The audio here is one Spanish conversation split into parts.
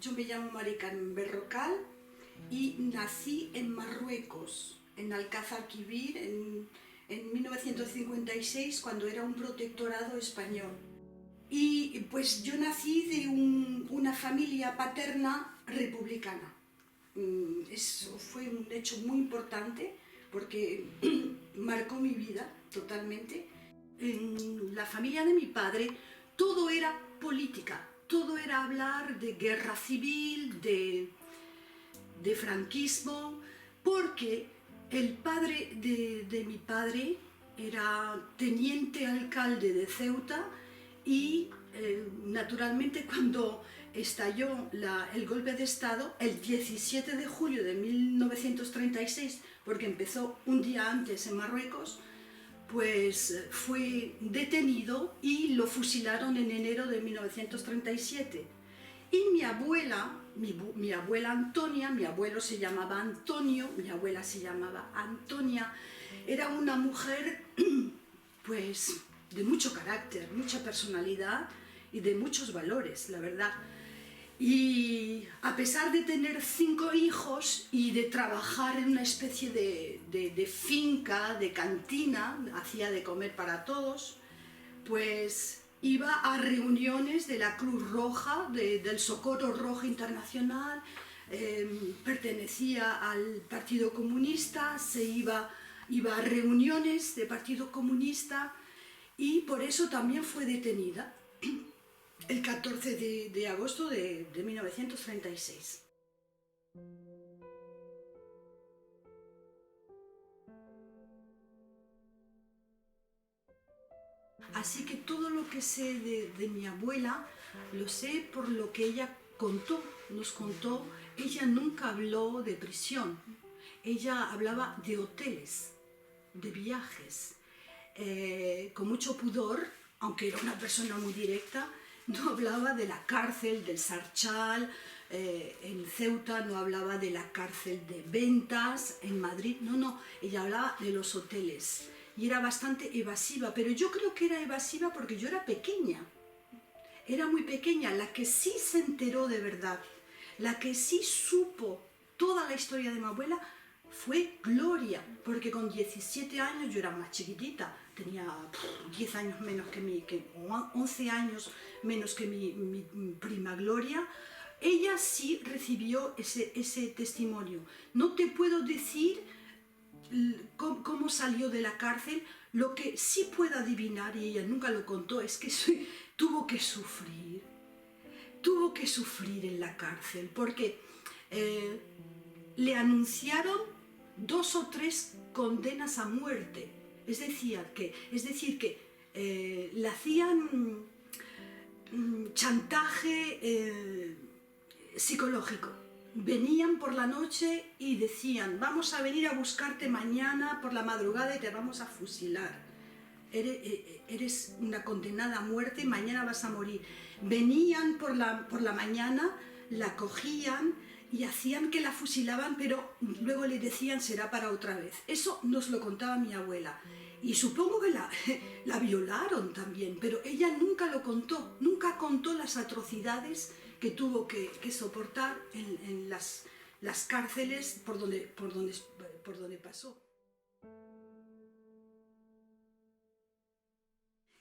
Yo me llamo Mari Carmen Berrocal y nací en Marruecos, en Alcázar Quibir, en 1956, cuando era un protectorado español. Y pues yo nací de una familia paterna republicana. Eso fue un hecho muy importante porque marcó mi vida totalmente. En la familia de mi padre todo era política, todo era hablar de guerra civil, de franquismo, porque el padre de mi padre era teniente alcalde de Ceuta y naturalmente cuando estalló el golpe de Estado, el 17 de julio de 1936, porque empezó un día antes en Marruecos, pues fue detenido y lo fusilaron en enero de 1937. Y mi abuela Antonia, mi abuelo se llamaba Antonio, mi abuela se llamaba Antonia, era una mujer pues de mucho carácter, mucha personalidad y de muchos valores, la verdad. Y a pesar de tener 5 hijos y de trabajar en una especie de finca, de cantina, hacía de comer para todos, pues iba a reuniones de la Cruz Roja, del Socorro Rojo Internacional, pertenecía al Partido Comunista, iba a reuniones de Partido Comunista y por eso también fue detenida el 14 de agosto de 1936. Así que todo lo que sé de mi abuela lo sé por lo que ella nos contó. Ella nunca habló de prisión, ella hablaba de hoteles, de viajes, con mucho pudor, aunque era una persona muy directa. No hablaba de la cárcel del Sarchal, en Ceuta no hablaba de la cárcel de Ventas, en Madrid, no, ella hablaba de los hoteles y era bastante evasiva, pero yo creo que era evasiva porque yo era pequeña, era muy pequeña. La que sí se enteró de verdad, la que sí supo toda la historia de mi abuela fue Gloria, porque con 17 años, yo era más chiquitita, tenía 10 años menos que 11 años menos que mi prima Gloria. Ella sí recibió ese testimonio. No te puedo decir cómo salió de la cárcel. Lo que sí puedo adivinar, y ella nunca lo contó, es que tuvo que sufrir en la cárcel, porque le anunciaron 2 o 3 condenas a muerte, es decir que le hacían chantaje psicológico. Venían por la noche y decían: vamos a venir a buscarte mañana por la madrugada y te vamos a fusilar. Eres una condenada a muerte, mañana vas a morir. Venían por la mañana, la cogían y hacían que la fusilaban, pero luego le decían: será para otra vez. Eso nos lo contaba mi abuela. Y supongo que la violaron también, pero ella nunca lo contó, nunca contó las atrocidades que tuvo que soportar en las cárceles por donde pasó.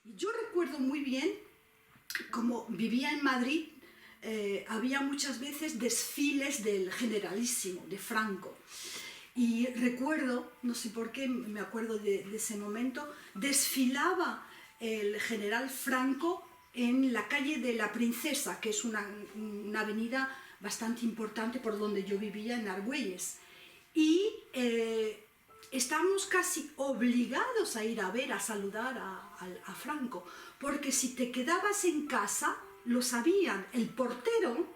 Yo recuerdo muy bien, como vivía en Madrid, había muchas veces desfiles del Generalísimo, de Franco. Y recuerdo, no sé por qué, me acuerdo de ese momento, desfilaba el general Franco en la calle de la Princesa, que es una avenida bastante importante por donde yo vivía, en Argüelles. Y estábamos casi obligados a ir a saludar a Franco, porque si te quedabas en casa, lo sabían, el portero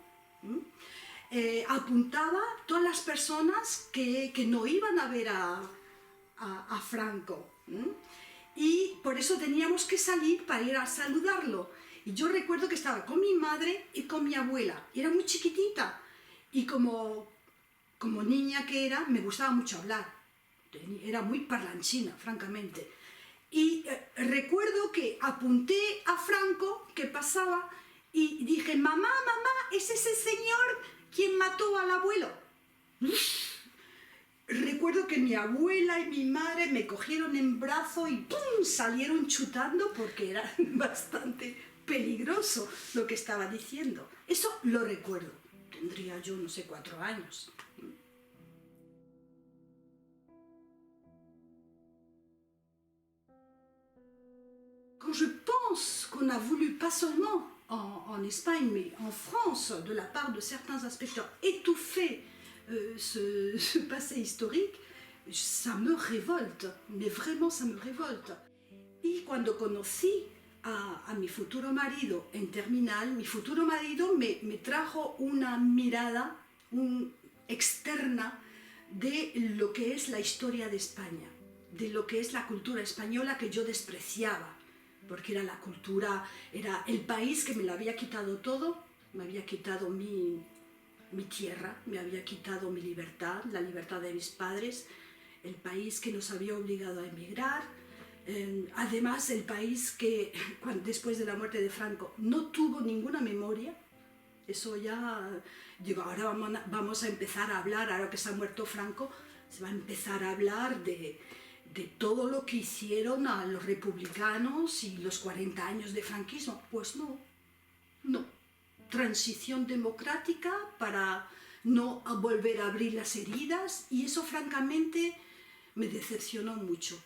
apuntaba a todas las personas que no iban a ver a Franco, y por eso teníamos que salir para ir a saludarlo. Y yo recuerdo que estaba con mi madre y con mi abuela, y era muy chiquitita, y como niña que era, me gustaba mucho hablar, era muy parlanchina, francamente. Y recuerdo que apunté a Franco que pasaba y dije: mamá, ¿es ese señor quien mató al abuelo? Recuerdo que mi abuela y mi madre me cogieron en brazo y ¡pum!, salieron chutando porque era bastante peligroso lo que estaba diciendo. Eso lo recuerdo. Tendría yo, no sé, 4 años. Quand je pense qu'on a voulu, pas seulement en Espagne, mais en France, de la part de certains inspecteurs, étouffer ce passé historique, ça me révolte, mais vraiment ça me révolte. Y cuando conocí a mi futuro marido en Terminal, mi futuro marido me trajo una mirada externa de lo que es la historia de España, de lo que es la cultura española que yo despreciaba, porque era la cultura, era el país que me lo había quitado todo, me había quitado mi tierra, me había quitado mi libertad, la libertad de mis padres, el país que nos había obligado a emigrar, además el país que después de la muerte de Franco no tuvo ninguna memoria. Eso ya, digo, ahora vamos a empezar a hablar, ahora que se ha muerto Franco, se va a empezar a hablar de todo lo que hicieron a los republicanos y los 40 años de franquismo. Pues no, no. Transición democrática para no volver a abrir las heridas, y eso francamente me decepcionó mucho.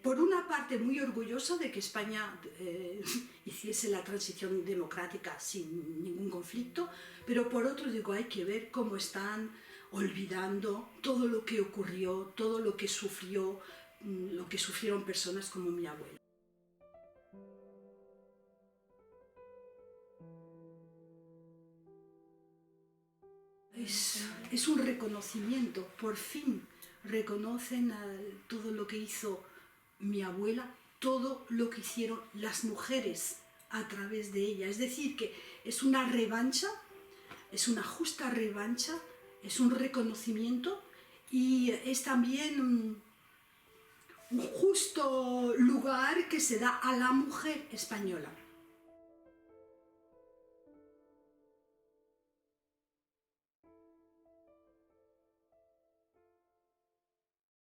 Por una parte muy orgullosa de que España hiciese la transición democrática sin ningún conflicto, pero por otro digo, hay que ver cómo están olvidando todo lo que ocurrió, todo lo que sufrió, lo que sufrieron personas como mi abuela. Es un reconocimiento, por fin reconocen todo lo que hizo mi abuela, todo lo que hicieron las mujeres a través de ella. Es decir, que es una revancha, es una justa revancha, es un reconocimiento y es también un justo lugar que se da a la mujer española.